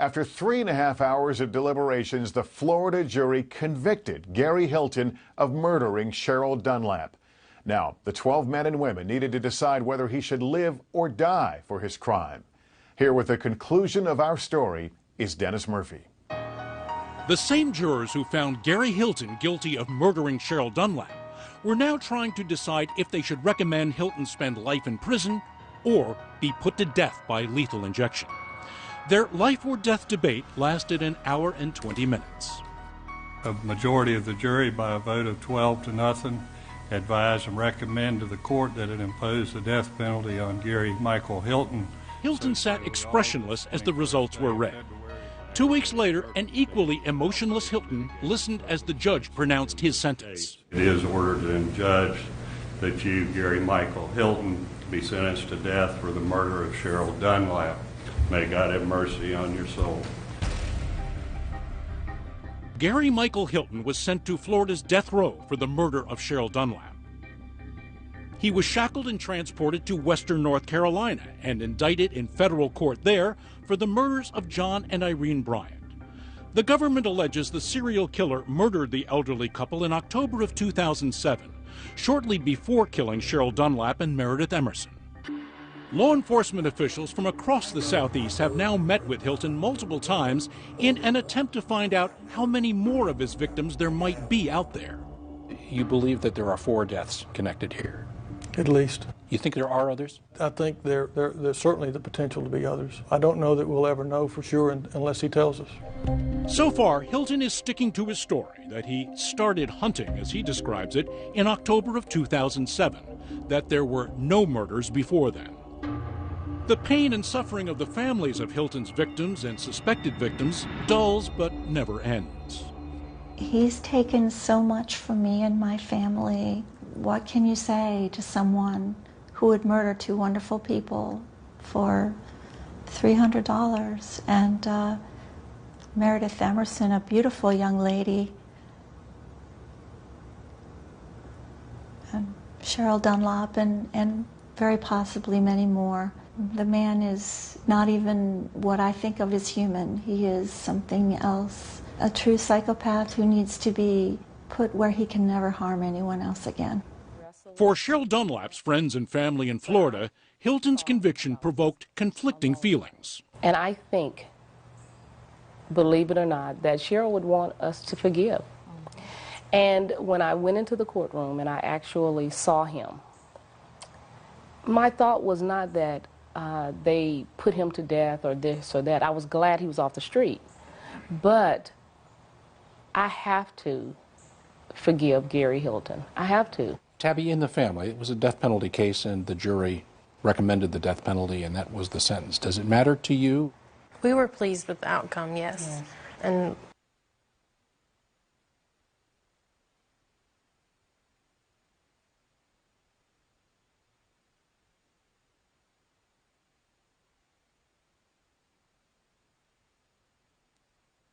After 3.5 hours of deliberations, the Florida jury convicted Gary Hilton of murdering Cheryl Dunlap. Now, the 12 men and women needed to decide whether he should live or die for his crime. Here with the conclusion of our story is Dennis Murphy. The same jurors who found Gary Hilton guilty of murdering Cheryl Dunlap were now trying to decide if they should recommend Hilton spend life in prison or be put to death by lethal injection. Their life or death debate lasted an hour and 20 minutes. A majority of the jury, by a vote of 12-0, advised and recommend to the court that it impose the death penalty on Gary Michael Hilton. Hilton sat expressionless as the results were read. 2 weeks later, an equally emotionless Hilton listened as the judge pronounced his sentence. It is ordered and judged that you, Gary Michael Hilton, be sentenced to death for the murder of Cheryl Dunlap. May God have mercy on your soul. Gary Michael Hilton was sent to Florida's death row for the murder of Cheryl Dunlap. He was shackled and transported to Western North Carolina and indicted in federal court there for the murders of John and Irene Bryant. The government alleges the serial killer murdered the elderly couple in October of 2007, shortly before killing Cheryl Dunlap and Meredith Emerson. Law enforcement officials from across the Southeast have now met with Hilton multiple times in an attempt to find out how many more of his victims there might be out there. You believe that there are 4 deaths connected here? At least. You think there are others? I think there's certainly the potential to be others. I don't know that we'll ever know for sure unless he tells us. So far, Hilton is sticking to his story that he started hunting, as he describes it, in October of 2007, that there were no murders before then. The pain and suffering of the families of Hilton's victims and suspected victims dulls but never ends. He's taken so much from me and my family. What can you say to someone who would murder 2 wonderful people for $300? And Meredith Emerson, a beautiful young lady, and Cheryl Dunlap, and very possibly many more. The man is not even what I think of as human. He is something else, a true psychopath who needs to be put where he can never harm anyone else again. For Cheryl Dunlap's friends and family in Florida, Hilton's conviction provoked conflicting feelings. And I think, believe it or not, that Cheryl would want us to forgive. And when I went into the courtroom and I actually saw him, my thought was not that they put him to death or this or that. I was glad he was off the street. But I have to forgive Gary Hilton. I have to. Tabby, in the family, it was a death penalty case and the jury recommended the death penalty and that was the sentence. Does it matter to you? We were pleased with the outcome, yes. And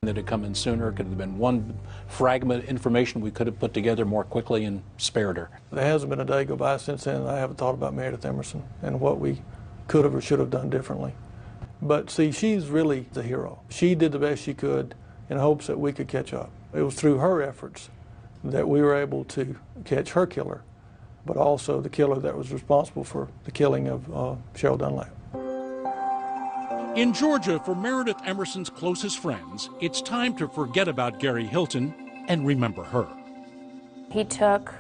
that had come in sooner, could have been one fragment of information we could have put together more quickly and spared her. There hasn't been a day go by since then I haven't thought about Meredith Emerson and what we could have or should have done differently. But see, she's really the hero. She did the best she could in hopes that we could catch up. It was through her efforts that we were able to catch her killer, but also the killer that was responsible for the killing of Cheryl Dunlap. In Georgia, for Meredith Emerson's closest friends, it's time to forget about Gary Hilton and remember her. he took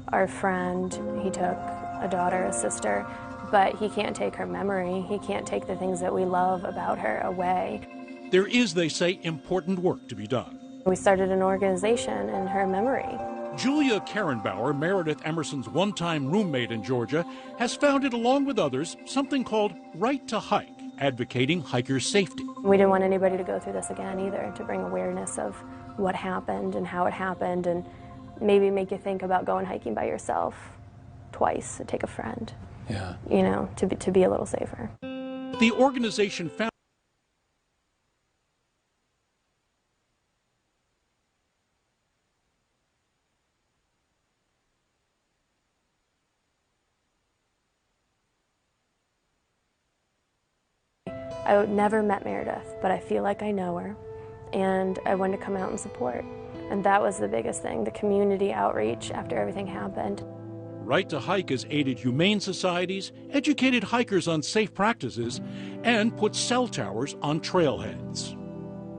our friend, he took a daughter, a sister, but he can't take her memory. He can't take the things that we love about her away. There is, they say, important work to be done. We started an organization in her memory. Julia Karenbauer, Meredith Emerson's one-time roommate in Georgia, has founded, along with others, something called Right to Hike, advocating hikers' safety. We didn't want anybody to go through this again either, to bring awareness of what happened and how it happened, and maybe make you think about going hiking by yourself twice, take a friend, you know, to be a little safer. The organization found I never met Meredith, but I feel like I know her, and I wanted to come out and support. And that was the biggest thing, the community outreach after everything happened. Right to Hike has aided humane societies, educated hikers on safe practices, and put cell towers on trailheads.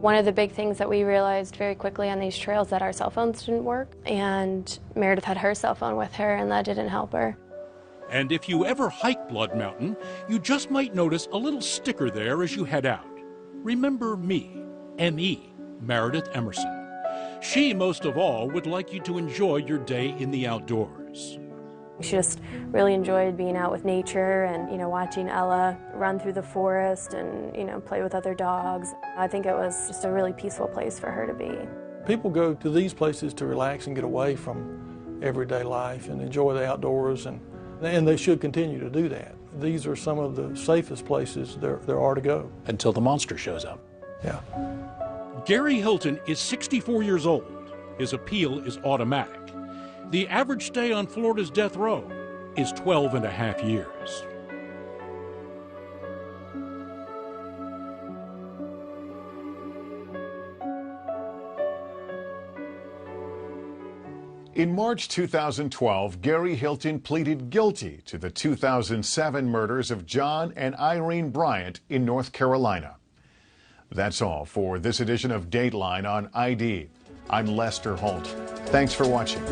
One of the big things that we realized very quickly on these trails that our cell phones didn't work, and Meredith had her cell phone with her, and that didn't help her. And if you ever hike Blood Mountain, you just might notice a little sticker there as you head out. Remember me, M.E., Meredith Emerson. She, most of all, would like you to enjoy your day in the outdoors. She just really enjoyed being out with nature and, watching Ella run through the forest and, play with other dogs. I think it was just a really peaceful place for her to be. People go to these places to relax and get away from everyday life and enjoy the outdoors, and they should continue to do that. These are some of the safest places there are to go. Until the monster shows up. Yeah. Gary Hilton is 64 years old. His appeal is automatic. The average stay on Florida's death row is 12 and a half years. In March 2012, Gary Hilton pleaded guilty to the 2007 murders of John and Irene Bryant in North Carolina. That's all for this edition of Dateline on ID. I'm Lester Holt. Thanks for watching.